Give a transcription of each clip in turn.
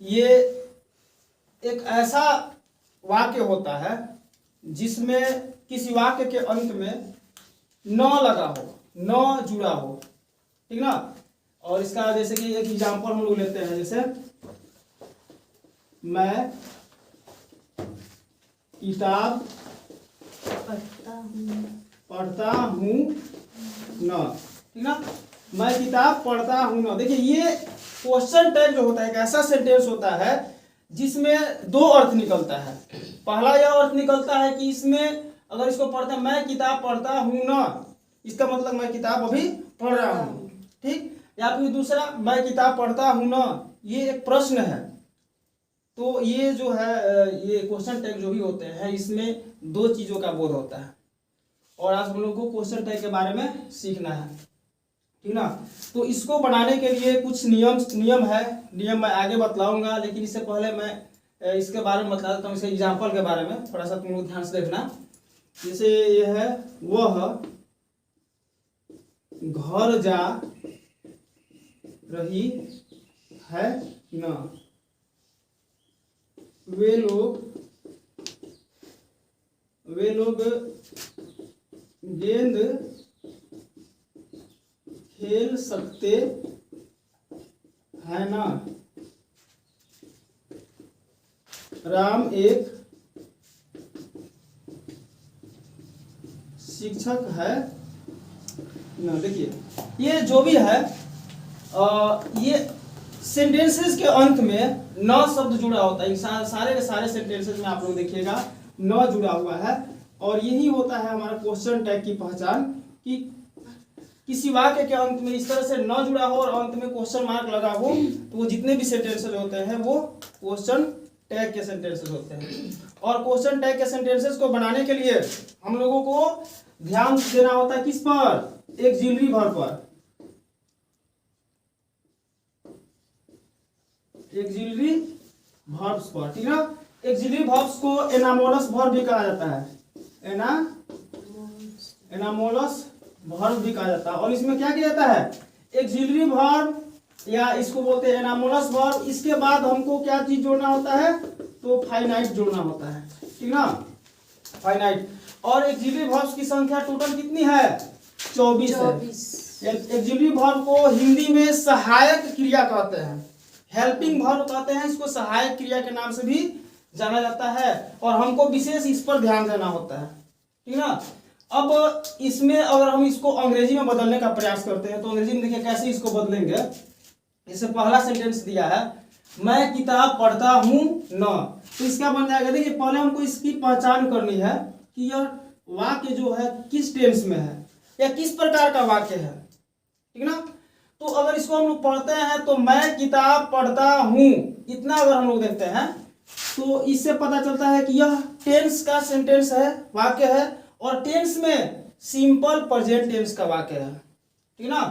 ये एक ऐसा वाक्य होता है जिसमें किसी वाक्य के अंत में न लगा हो, न जुड़ा हो, ठीक ना। और इसका जैसे कि एक एग्जांपल हम लोग लेते हैं, जैसे मैं किताब पढ़ता हूँ न, ठीक ना। मैं किताब पढ़ता हूँ न। देखिए ये क्वेश्चन टैग जो होता है एक ऐसा सेंटेंस होता है जिसमें दो अर्थ निकलता है। पहला यह अर्थ निकलता है कि इसमें अगर इसको पढ़ते हैं मैं किताब पढ़ता हूँ न, इसका मतलब मैं किताब अभी पढ़ रहा हूँ, ठीक। या फिर दूसरा मैं किताब पढ़ता हूँ न, ये एक प्रश्न है। तो ये जो है ये क्वेश्चन टैग जो भी होते हैं इसमें दो चीज़ों का बोध होता है। और आज हम लोग को क्वेश्चन टैग के बारे में सीखना है, ठीक ना। तो इसको बनाने के लिए कुछ नियम है। नियम मैं आगे बतलाऊंगा, लेकिन इससे पहले मैं इसके बारे में बता देता हूँ, इसके एग्जाम्पल के बारे में थोड़ा सा तुम लोग ध्यान से देखना। जैसे ये है वह घर जा रही है न, वे लोग गेंद खेल सकते हैं ना, राम एक शिक्षक है ना। देखिए ये जो भी है ये सेंटेंसेस के अंत में न शब्द जुड़ा होता है। सारे के सारे सेंटेंसेस में आप लोग देखिएगा न जुड़ा हुआ है। और यही होता है हमारा क्वेश्चन टैग की पहचान, कि किसी वाक्य के अंत में इस तरह से न जुड़ा हो और अंत में क्वेश्चन मार्क लगा हो, तो वो जितने भी सेंटेंसेस होते हैं वो क्वेश्चन टैग के सेंटेंसेस होते हैं। और क्वेश्चन टैग के सेंटेंसेस को बनाने के लिए हम लोगों को ध्यान देना होता है किस पर, एक्सिलरी वर्ब पर। एक्सिलरी वर्ब्स पर, ठीक ना। एक्सिलरी वर्ब्स को एनामोलस वर्ब भी कहा जाता है, एनामोलस वर्ब भी कहा जाता है। और इसमें क्या किया जाता है, एक्सिलरी वर्ब या इसको बोलते हैं एनामोलस वर्ब। इसके बाद हमको क्या चीज जोड़ना होता है, तो फाइनाइट जोड़ना होता है, ठीक ना, फाइनाइट। और एक्सिलरी वर्ब्स की संख्या टोटल कितनी है, 24 है। एक्सिलरी वर्ब को हिंदी में सहायक क्रिया कहते हैं, हेल्पिंग वर्ब कहते हैं। इसको सहायक क्रिया के नाम से भी जाना जाता है। और हमको विशेष इस पर ध्यान देना होता है, ठीक ना। अब इसमें अगर हम इसको अंग्रेजी में बदलने का प्रयास करते हैं तो अंग्रेजी में देखिए कैसे इसको बदलेंगे। जैसे पहला सेंटेंस दिया है मैं किताब पढ़ता हूँ न, तो इसका बन जाएगा, देखिए पहले हमको इसकी पहचान करनी है कि यह वाक्य जो है किस टेंस में है या किस प्रकार का वाक्य है, ठीक ना। तो अगर इसको हम लोग पढ़ते हैं तो मैं किताब पढ़ता हूँ, इतना अगर हम लोग देखते हैं तो इससे पता चलता है कि यह टेंस का सेंटेंस है, वाक्य है। और टेंस में सिंपल प्रेजेंट टेंस का वाक्य है, ठीक ना।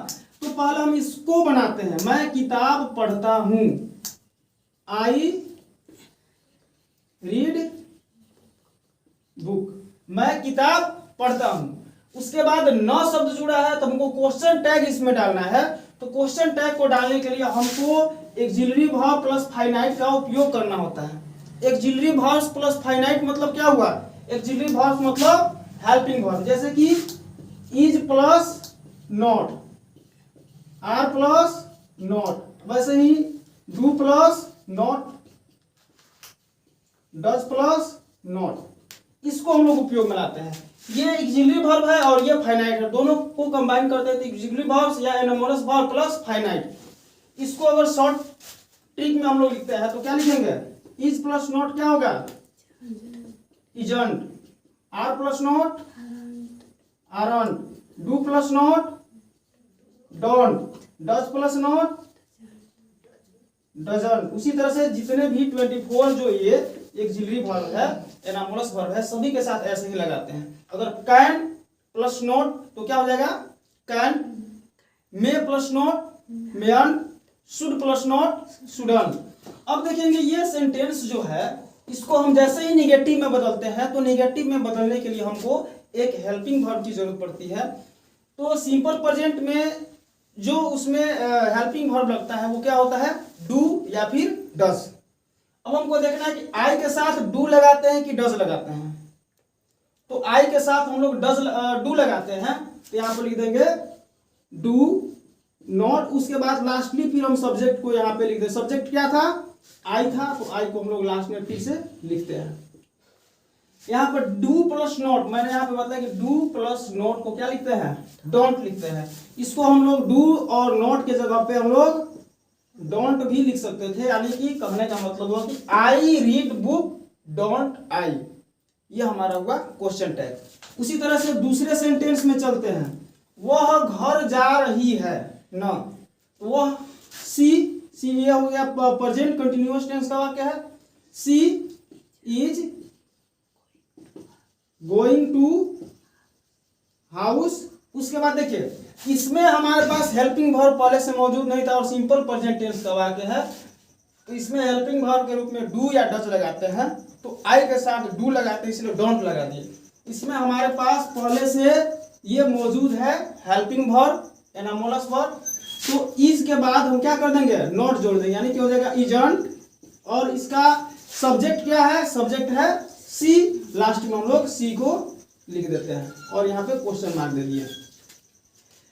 तो पहले हम इसको बनाते हैं, मैं किताब पढ़ता हूँ, आई रीड बुक, मैं किताब पढ़ता हूँ। उसके बाद न शब्द जुड़ा है तो हमको क्वेश्चन टैग इसमें डालना है। तो क्वेश्चन टैग को डालने के लिए हमको एक्सिलरी वर्ब प्लस फाइनाइट का उपयोग करना होता है। एक्सिलरी वर्ब प्लस फाइनाइट मतलब क्या हुआ, एक्सिलरी वर्ब मतलब हेल्पिंग वर्ब, जैसे कि is plus not, are plus not, वैसे ही do plus not, does plus not, इसको हम लोग उपयोग में लाते हैं। ये एक्सिलरी वर्ब है और ये फाइनाइट है, दोनों को कंबाइन करते हैं तो एक्सिलरी वर्ब या एनामोलस वर्ब प्लस फाइनाइट। इसको अगर शॉर्ट ट्रिक में हम लोग लिखते हैं तो क्या लिखेंगे, इज प्लस नॉट क्या होगा, isn't, are plus not aren't, do plus not don't, does plus not doesn't. उसी तरह से जितने भी 24 जो ये एक्सिलरी वर्ब है, एनामोलस वर्ब है, सभी के साथ ऐसे ही लगाते हैं। अगर कैन प्लस नॉट तो क्या हो जाएगा, can, may plus not Mayon, should plus not shouldn't. अब देखेंगे ये सेंटेंस जो है इसको हम जैसे ही निगेटिव में बदलते हैं तो निगेटिव में बदलने के लिए हमको एक हेल्पिंग वर्ब की जरूरत पड़ती है। तो सिंपल प्रेजेंट में जो उसमें हेल्पिंग वर्ब लगता है वो क्या होता है, डू या फिर डस। अब हमको देखना है कि आई के साथ डू लगाते हैं कि डज लगाते हैं। तो आई के साथ हम लोग डू लगाते हैं, तो यहाँ पर लिख देंगे डू नॉट, उसके बाद लास्टली फिर हम सब्जेक्ट को यहाँ पे लिख दें। सब्जेक्ट क्या था? आई था, तो आई को हम लोग लास्ट में फिर से लिखते हैं। यहाँ पर डू प्लस नॉट, मैंने यहाँ पे बताया कि डू प्लस नॉट को क्या लिखते हैं? डोंट लिखते हैं। इसको हम लोग डू और नॉट के जगह पे हम लोग डोंट भी लिख सकते थे, यानी कि कहने का मतलब हुआ कि I read book don't I, ये हमारा हुआ क्वेश्चन टैग। उसी तरह से दूसरे सेंटेंस में चलते हैं। वह घर जा रही है ना, वह सी ये हो गया प्रेजेंट कंटिन्यूअस टेंस का वाक्य है। सी इज गोइंग टू हाउस। उसके बाद देखिए इसमें हमारे पास हेल्पिंग वर्ब पहले से मौजूद नहीं था और सिंपल प्रेजेंट टेंस का वाक्य है, तो इसमें हेल्पिंग वर्ब के रूप में डू या डज लगाते हैं। तो आई के साथ डू लगाते हैं, इसलिए डोंट लगा दिए। इसमें हमारे पास पहले से ये मौजूद है हेल्पिंग वर्ब, एनामोलस वर्ब। तो इज के बाद हम क्या कर देंगे? नॉट जोड़ देंगे, यानी कि हो जाएगा इजंट। और इसका सब्जेक्ट क्या है? सब्जेक्ट है सी। लास्ट में हम लोग सी को लिख देते हैं और यहाँ पे क्वेश्चन मार्क दे दिए।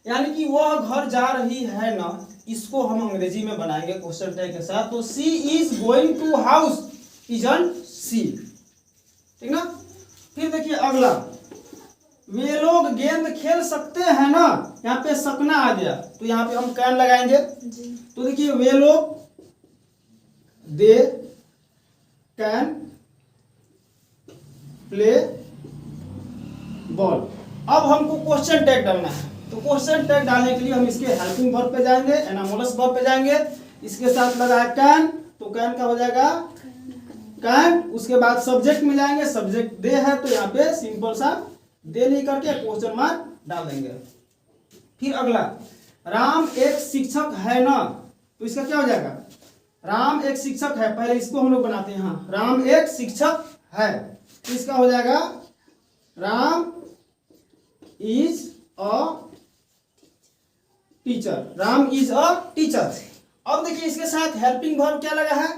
यानी कि वह घर जा रही है ना, इसको हम अंग्रेजी में बनाएंगे क्वेश्चन टैग के साथ। तो she is going to house, isn't she, ठीक ना। फिर देखिए अगला, वे लोग गेंद खेल सकते हैं ना, यहाँ पे सकना आ गया, तो यहाँ पे हम कैन लगाएंगे। तो देखिए वे लोग, दे कैन प्ले बॉल। अब हमको क्वेश्चन टैग डालना है, तो क्वेश्चन टैग डालने के लिए हम इसके हेल्पिंग वर्ब पे जाएंगे, एनामोलस वर्ब पे जाएंगे। इसके साथ लगा है कैन, तो कैन का हो जाएगा कैन। उसके बाद सब्जेक्ट में जाएंगे, सब्जेक्ट दे है, तो यहाँ पे सिंपल सा दे लिख करके क्वेश्चन मार्क डाल देंगे। फिर अगला, राम एक शिक्षक है ना, तो इसका क्या हो जाएगा? राम एक शिक्षक है, पहले इसको हम लोग बनाते हैं। हाँ, राम एक शिक्षक है, तो इसका हो जाएगा Ram is a teacher. Ram is a teacher. अब देखिए इसके साथ हेल्पिंग वर्ब क्या लगा है?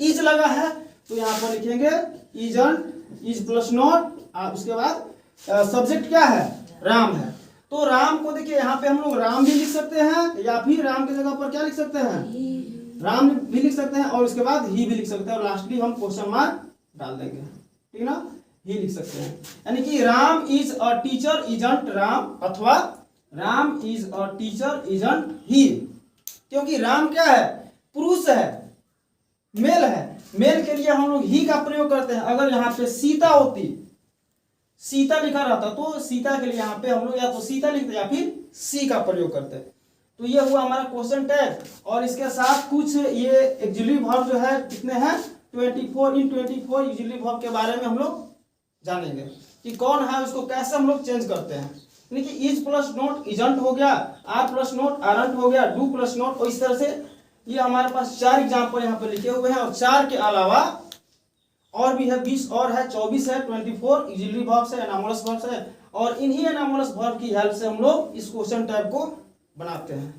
इज लगा है, तो यहाँ पर लिखेंगे इजंट, इज प्लस नॉट, उसके बाद सब्जेक्ट क्या है? राम है। तो राम को देखिए यहाँ पे हम लोग राम भी लिख सकते हैं, या फिर राम की जगह पर क्या लिख सकते हैं? राम भी लिख सकते हैं, और उसके बाद ही भी लिख सकते हैं, और लास्टली हम क्वेश्चन मार्क डाल देंगे, ठीक ना। ही लिख सकते हैं, यानी कि Ram is a teacher isn't Ram, अथवा Ram is a teacher isn't he. क्योंकि राम क्या है? पुरुष है, मेल है। मेल के लिए हम लोग ही का प्रयोग करते हैं। अगर यहाँ पे सीता होती, सीता लिखा रहता, तो सीता के लिए यहाँ पे हम लोग या तो सीता लिखते या फिर सी का प्रयोग करते। तो ये हुआ हमारा क्वेश्चन टैग। और इसके साथ कुछ ये एक्सिलरी वर्ब जो है कितने हैं? 24 इन 24 एक्सिलरी वर्ब के बारे में हम लोग जानेंगे कि कौन है, उसको कैसे हम लोग चेंज करते हैं। यानी कि इज प्लस नॉट इजंट हो गया, आर प्लस नॉट आरंट हो गया, डू प्लस नॉट, और इस तरह से ये हमारे पास 4 एग्जाम्पल यहाँ पे लिखे हुए हैं। और 4 के अलावा और भी है, 20 और है, 24 है, 24 ऑक्सिलरी वर्ब्स है, एनामोलस वर्ब्स है। और इन्हीं एनामोलस वर्ब की हेल्प से हम लोग इस क्वेश्चन टैग को बनाते हैं,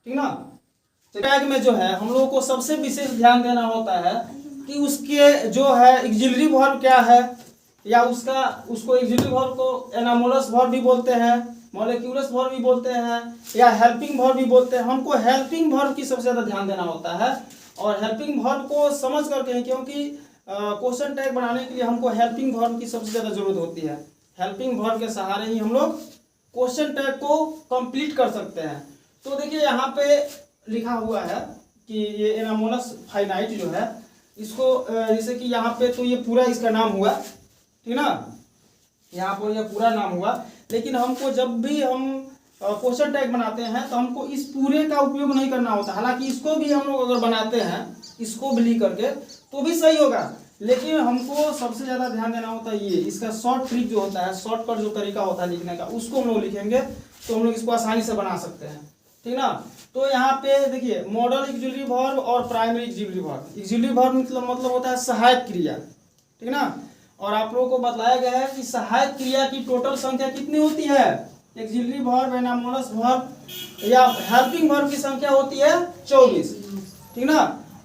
ठीक ना। टैग में जो है हम लोगों को सबसे विशेष ध्यान देना होता है कि उसके जो है ऑक्सिलरी वर्ब क्या है, या उसको ऑक्सिलरी वर्ब को एनामोलस वर्ब भी बोलते हैं, मॉलिक्यूलस वर्ब भी बोलते हैं, या हेल्पिंग वर्ब भी बोलते हैं। हमको हेल्पिंग वर्ब की सबसे ज्यादा ध्यान देना होता है, और हेल्पिंग वर्ब को समझ करके हैं, क्योंकि क्वेश्चन टैग बनाने के लिए हमको हेल्पिंग वर्ब की सबसे ज्यादा जरूरत होती है। हेल्पिंग वर्ब के सहारे ही हम लोग क्वेश्चन टैग को कंप्लीट कर सकते हैं। तो देखिए यहाँ पे लिखा हुआ है कि ये एनामोलस फाइनाइट जो है, इसको जैसे कि यहाँ पे तो ये पूरा इसका नाम हुआ, ठीक ना, यहाँ पर यह पूरा नाम हुआ। लेकिन हमको जब भी हम क्वेश्चन टैग बनाते हैं तो हमको इस पूरे का उपयोग नहीं करना होता। हालांकि इसको भी हम लोग अगर बनाते हैं, इसको भी लिख करके, तो भी सही होगा, लेकिन हमको सबसे ज़्यादा ध्यान देना होता है ये इसका शॉर्ट ट्रिक जो होता है, शॉर्टकट जो तरीका होता है लिखने का, उसको हम लोग लिखेंगे तो हम लोग इसको आसानी से बना सकते हैं, ठीक ना। तो यहाँ पे देखिए मॉडल ऑक्सिलरी वर्ब और primary auxiliary verb. Auxiliary verb मतलब होता है सहायक क्रिया, ठीक ना। और आप लोगों को बताया गया है कि सहायक क्रिया की टोटल संख्या कितनी होती है? ऑक्सिलरी वर्ब, एनामोलस वर्ब या हेल्पिंग वर्ब की संख्या होती है 24, ठीक ना।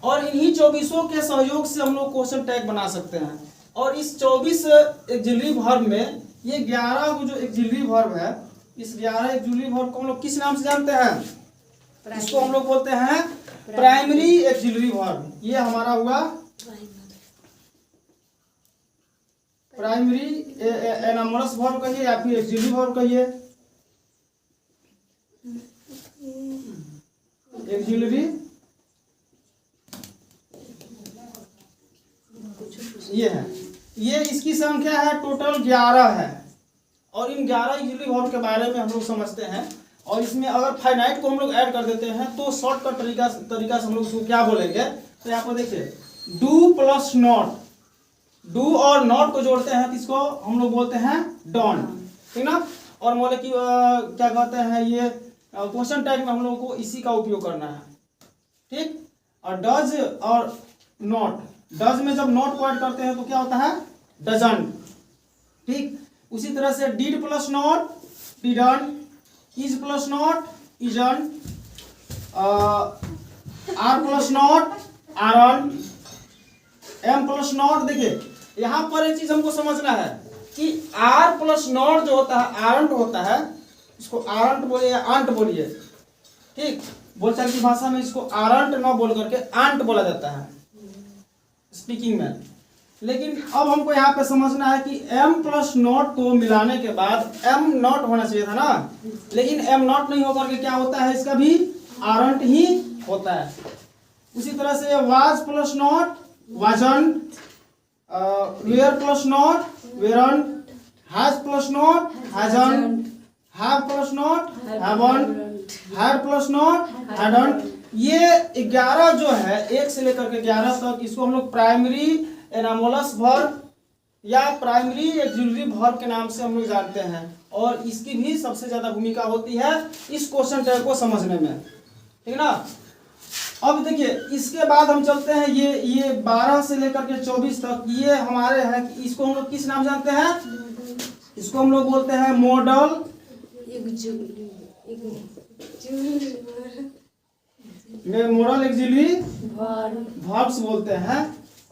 और इन्हीं 24 के सहयोग से हम लोग क्वेश्चन टैग बना सकते हैं। और इस 24 एक्सिलरी वर्ब में ये 11 जो एक्सिलरी वर्ब है, इस 11 एक्सिलरी वर्ब को हम लोग किस नाम से जानते हैं? इसको हम लोग बोलते हैं प्राइमरी एक्सिलरी वर्ब। ये हमारा हुआ प्राइमरी एनामोलस वर्ब कहिए या फिर एक्सिलरी वर्ब कहिए, एक्सिलरी। ये है, ये इसकी संख्या है टोटल 11 है। और इन 11 एक्सिलरी वर्ब के बारे में हम लोग समझते हैं। और इसमें अगर फाइनाइट को हम लोग ऐड कर देते हैं तो शॉर्टकट तरीका से हम लोग इसको क्या बोलेंगे? तो यहाँ पर देखिए डू प्लस नॉट, डू और नॉट को जोड़ते हैं तो इसको हम लोग बोलते हैं डॉन, ठीक ना। और बोले कि क्या कहते हैं, ये क्वेश्चन टैग में हम लोगों को इसी का उपयोग करना है, ठीक। और डज और नॉट, डज में जब नॉट को ऐड करते हैं तो क्या होता है? डजंट, ठीक। उसी तरह से did plus not didn't, is plus not isn't, are plus not aren't, am plus not. देखिए यहाँ पर एक चीज हमको समझना है कि आर प्लस नॉट जो होता है आरंट होता है, इसको आरंट बोलिए या आंट बोलिए, ठीक। बोलचाल की भाषा में इसको आरंट न बोल करके आंट बोला जाता है स्पीकिंग में। लेकिन अब हमको यहाँ पे समझना है कि एम प्लस नॉट को मिलाने के बाद एम नॉट होना चाहिए था ना, लेकिन एम नॉट नहीं होकर के क्या होता है? इसका भी आरंट ही होता है। उसी तरह से was plus not wasn't, were plus not weren't, has plus not hasn't, have plus not haven't, had plus not hadn't. ये 11 जो है 1 से लेकर के 11 तक, इसको हम लोग प्राइमरी एनामोलस वर्ब या प्राइमरी एक्सिलरी वर्ब के नाम से हम लोग जानते हैं। और इसकी भी सबसे ज्यादा भूमिका होती है इस क्वेश्चन टैग को समझने में, ठीक ना। अब देखिए इसके बाद हम चलते हैं, ये 12 से लेकर के 24 तक ये हमारे हैं। इसको हम लोग किस नाम जानते हैं? इसको हम लोग बोलते हैं मॉडल मॉडल एक्सिलरी वर्ब्स बोलते हैं।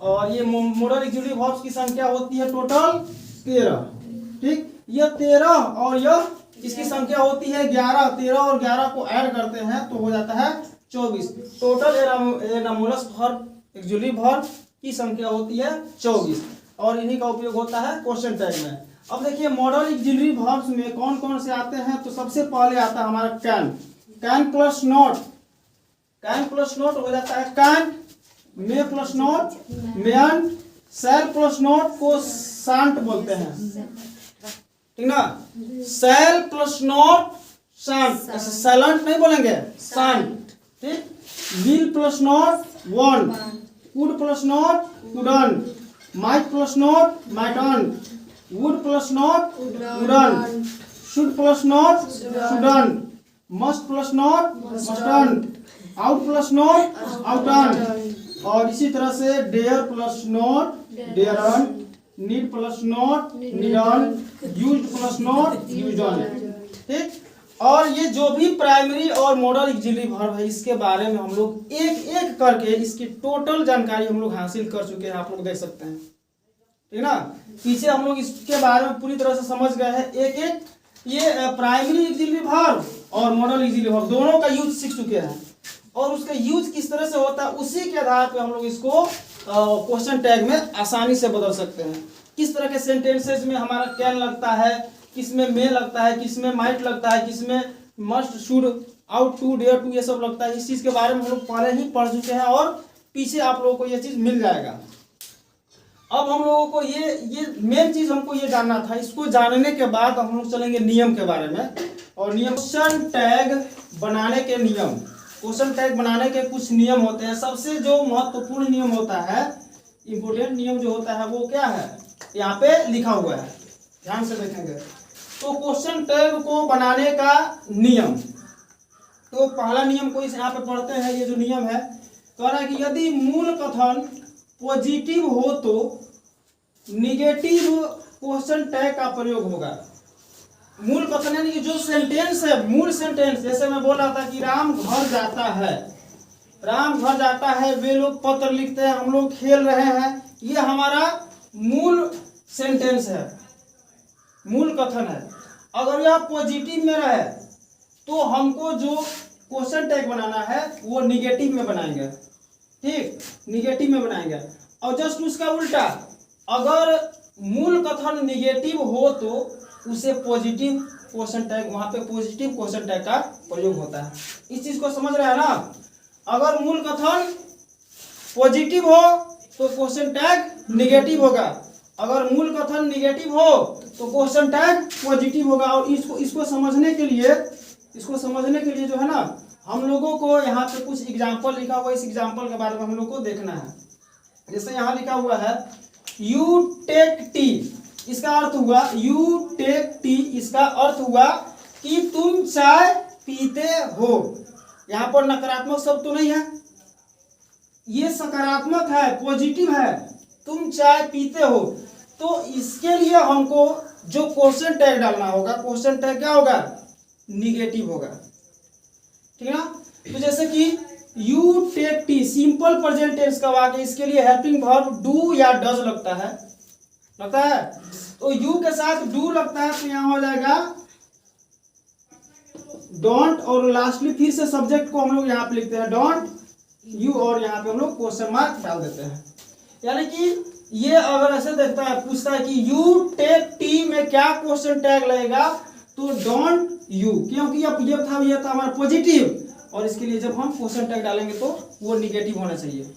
और ये मॉडल एक्सिलरी वर्ब्स की संख्या होती है टोटल 13, ठीक। ये 13 और यह इसकी संख्या होती है 11। 13 और 11 को ऐड करते हैं तो हो जाता है 24। Total anomalous verb axillary verb की संख्या होती है 24 और इन्हीं का उपयोग होता है क्वेश्चन टैग में। अब देखिए मॉडल एक्सिलरी वर्ब्स में कौन कौन से आते हैं? तो सबसे पहले आता है हमारा can, can plus not, can plus not हो जाता है can, may plus not mayn't, shall plus not को सांट बोलते हैं, ठीक ना। सेल प्लस नॉट सांट, सैलेंट नहीं बोलेंगे, सांट, ठीक। Will plus not won't, would plus not wouldn't, might plus not mightn't, would plus not wouldn't, should plus not shouldn't, must plus not mustn't, ought plus not oughtn't. और इसी तरह से dare plus not daren't, need plus not needn't, used plus not usedn't, ठीक। और ये जो भी primary और मॉडल एक्सिलरी वर्ब है इसके बारे में हम लोग एक एक करके इसकी टोटल जानकारी हम लोग हासिल कर चुके हैं, आप लोग देख सकते हैं, ठीक ना। पीछे हम लोग इसके बारे में पूरी तरह से समझ गए हैं एक एक। ये प्राइमरी एक्सिलरी वर्ब और मॉडल एक्सिलरी वर्ब दोनों का यूज सीख चुके हैं और उसका यूज किस तरह से होता है उसी के आधार पे हम लोग इसको क्वेश्चन टैग में आसानी से बदल सकते हैं। किस तरह के सेंटेंसेस में हमारा कैन लगता है, किस में मे लगता है, किस में माइट लगता है, किस में must should ought to dare to ये सब लगता है। इस चीज के बारे में हम लोग पहले ही पढ़ चुके हैं और पीछे आप लोगों को ये चीज मिल जाएगा। अब हम लोगों को ये मेन चीज हमको ये जानना था। इसको जानने के बाद हम लोग चलेंगे नियम के बारे में। और नियम, क्वेश्चन टैग बनाने के नियम, क्वेश्चन टैग बनाने के कुछ नियम होते हैं। सबसे जो महत्वपूर्ण नियम होता है, इंपोर्टेंट नियम जो होता है वो क्या है, यहाँ पे लिखा हुआ है, ध्यान से देखेंगे। तो क्वेश्चन टैग को बनाने का नियम, तो पहला नियम को इस यहाँ पे पढ़ते हैं। ये जो नियम है कह रहा है कि यदि मूल कथन पॉजिटिव हो तो निगेटिव क्वेश्चन टैग का प्रयोग होगा। मूल कथन यानी कि जो सेंटेंस है, मूल सेंटेंस, जैसे मैं बोल रहा था कि राम घर जाता है, राम घर जाता है, वे लोग पत्र लिखते हैं, हम लोग खेल रहे हैं। ये हमारा मूल सेंटेंस है, मूल कथन है। अगर यह पॉजिटिव में रहे तो हमको जो क्वेश्चन टैग बनाना है वो निगेटिव में बनाएंगे, ठीक, निगेटिव में बनाएंगे। और जस्ट उसका उल्टा, अगर मूल कथन निगेटिव हो तो उसे पॉजिटिव क्वेश्चन टैग, वहां पे पॉजिटिव क्वेश्चन टैग का प्रयोग होता है। इस चीज को समझ रहे हैं ना। अगर मूल कथन पॉजिटिव हो तो क्वेश्चन टैग निगेटिव होगा, अगर मूल कथन निगेटिव हो तो क्वेश्चन टैग पॉजिटिव होगा। और इसको समझने के लिए जो है ना, हम लोगों को यहाँ पे कुछ एग्जाम्पल लिखा हुआ है, इस एग्जाम्पल के बारे में हम लोग को देखना है। जैसे यहाँ लिखा हुआ है यू टेक टी, इसका अर्थ हुआ यू टेक टी, इसका अर्थ हुआ कि तुम चाय पीते हो। यहाँ पर नकारात्मक शब्द तो नहीं है, ये सकारात्मक है, पॉजिटिव है, तुम चाय पीते हो। तो इसके लिए हमको जो क्वेश्चन टैग डालना होगा, क्वेश्चन टैग क्या होगा, निगेटिव होगा, ठीक है ना। तो जैसे कि you take tea, simple present tense का वाक्य, इसके लिए हेल्पिंग वर्ब डू या डज लगता है। तो यू के साथ डू लगता है तो यहाँ हो जाएगा डोंट, और लास्टली फिर से सब्जेक्ट को हम लोग यहाँ पे लिखते हैं डोंट यू, और यहाँ पे हम लोग क्वेश्चन मार्क डाल देते हैं। यानी कि ये अगर ऐसे देखता है, पूछता है कि यू टेक टी में क्या क्वेश्चन टैग लगेगा, तो डोंट यू, क्योंकि ये था हमारा पॉजिटिव, और इसके लिए जब हम क्वेश्चन टैग डालेंगे तो वो निगेटिव होना चाहिए।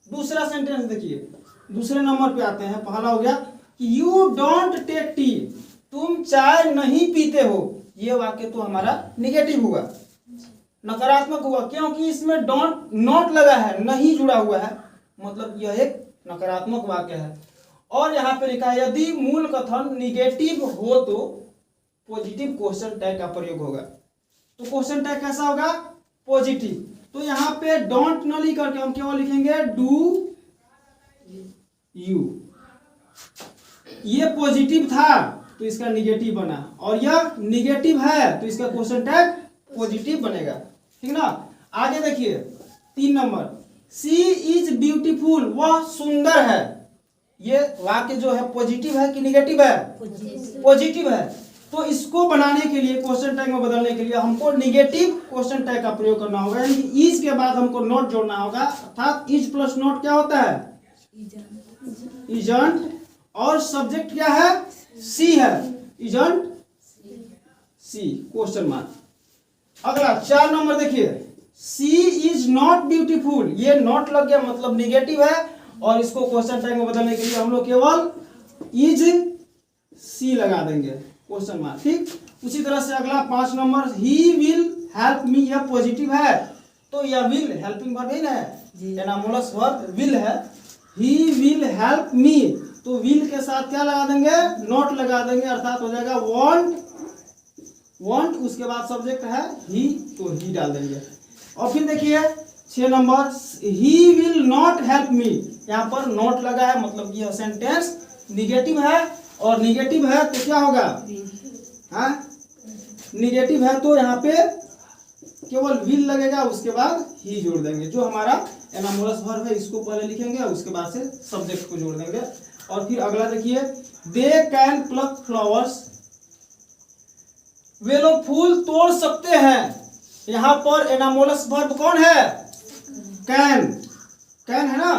दूसरा सेंटेंस देखिए, दूसरे नंबर पे आते हैं। पहला हो गया कि यू डोंट टेक टी, तुम चाय नहीं पीते हो। ये वाक्य तो हमारा निगेटिव हुआ, नकारात्मक हुआ, क्योंकि इसमें डोंट नॉट लगा है, नहीं जुड़ा हुआ है, मतलब यह एक नकारात्मक वाक्य है। और यहाँ पे लिखा है यदि मूल कथन निगेटिव हो तो पॉजिटिव क्वेश्चन टैग का प्रयोग होगा। तो क्वेश्चन टैग कैसा होगा, पॉजिटिव। तो यहाँ पे डोंट न लिख करके हम केवल लिखेंगे डू यू। ये पॉजिटिव था तो इसका निगेटिव बना, और यह निगेटिव है तो इसका क्वेश्चन टैग पॉजिटिव बनेगा, ठीक ना। आगे देखिए 3 नंबर, सी इज ब्यूटीफुल, वह सुंदर है। ये वाक्य जो है पॉजिटिव है कि निगेटिव है, पॉजिटिव है। तो इसको बनाने के लिए, क्वेश्चन टैग में बदलने के लिए हमको निगेटिव क्वेश्चन टैग का प्रयोग करना होगा, यानी कि इज के बाद हमको नॉट जोड़ना होगा, अर्थात इज प्लस नॉट क्या होता है, इजंट, और सब्जेक्ट क्या है, सी है, इजंट सी, क्वेश्चन मार्क। अगला 4 नंबर देखिए, सी इज नॉट ब्यूटीफुल, ये नॉट लग गया मतलब निगेटिव है, और इसको क्वेश्चन टैग में बदलने के लिए हम लोग केवल इज सी लगा देंगे, क्वेश्चन मार्क, ठीक। उसी तरह से अगला 5 number, he will help me, यह पॉजिटिव है तो यह विल हेल्पिंग वर्ब है ना, एनामोलस वर्ब विल है। ही विल हेल्प मी, तो विल के साथ क्या लगा देंगे, नॉट लगा देंगे, अर्थात हो जाएगा वांट, उसके बाद सब्जेक्ट है ही, तो ही डाल देंगे। और फिर देखिए 6 number, he will not help me, यहाँ पर नॉट लगा है, मतलब यह सेंटेंस निगेटिव है, और निगेटिव है तो क्या होगा, हाँ निगेटिव है तो यहाँ पे केवल विल लगेगा, उसके बाद ही जोड़ देंगे, जो हमारा एनामोलस वर्ब है इसको पहले लिखेंगे, उसके बाद से सब्जेक्ट को जोड़ देंगे। और फिर अगला देखिए, दे कैन प्लक फ्लावर्स, वे लोग फूल तोड़ सकते हैं। यहाँ पर एनामोलस वर्ब कौन है, कैन है ना,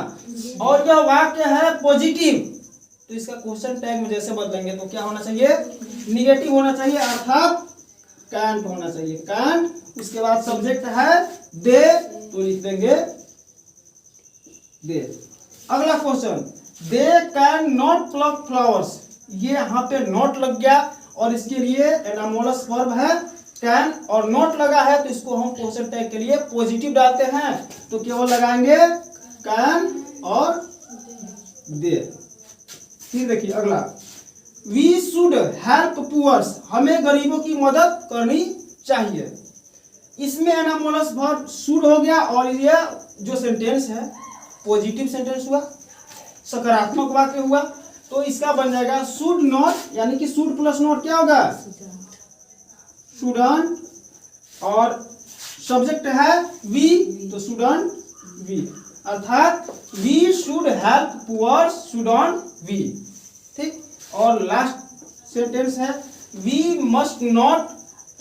और यह वाक्य है पॉजिटिव, तो इसका क्वेश्चन टैग में जैसे बदलेंगे तो क्या होना चाहिए, निगेटिव होना चाहिए, अर्थात कैंट होना चाहिए, कैंट। उसके बाद सब्जेक्ट है दे, तो लिख देंगे दे। अगला question, they can not plug flowers, ये यहाँ पे नॉट लग गया, और इसके लिए एनामोलस वर्ब है कैन, और नॉट लगा है तो इसको हम क्वेश्चन टैग के लिए पॉजिटिव डालते हैं, तो केवल लगाएंगे कैन और दे। फिर देखिए अगला, वी शुड हेल्प पुअर्स, हमें गरीबों की मदद करनी चाहिए। इसमें एनामोलस वर्ब शुड हो गया, और यह जो सेंटेंस है पॉजिटिव सेंटेंस हुआ, सकारात्मक वाक्य हुआ, तो इसका बन जाएगा शुड नॉट, यानी कि शुड प्लस नॉट क्या होगा, शुडंट, और सब्जेक्ट है वी, तो शुडंट वी, अर्थात we should help poor shouldn't we. ठीक, और लास्ट सेंटेंस है we must not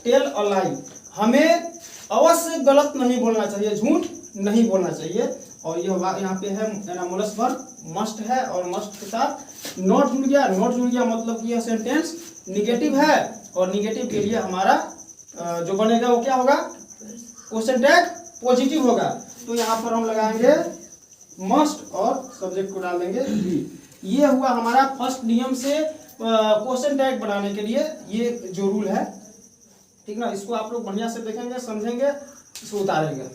tell a lie, हमें अवश्य गलत नहीं बोलना चाहिए, झूठ नहीं बोलना चाहिए। और यह यहाँ पे है एनामोलस वर्ब मस्ट है, और मस्ट के साथ नॉट जुड़ गया। नॉट जुड़ गया मतलब कि यह सेंटेंस निगेटिव है, और निगेटिव के लिए हमारा जो बनेगा वो क्या होगा, क्वेश्चन टैग पॉजिटिव होगा। तो यहाँ पर हम लगाएंगे मस्ट और सब्जेक्ट को डाल देंगे बी। ये हुआ हमारा फर्स्ट नियम से क्वेश्चन टैग बनाने के लिए ये जो रूल है। ठीक ना, इसको आप लोग बढ़िया से देखेंगे, समझेंगे, इसको उतारेंगे।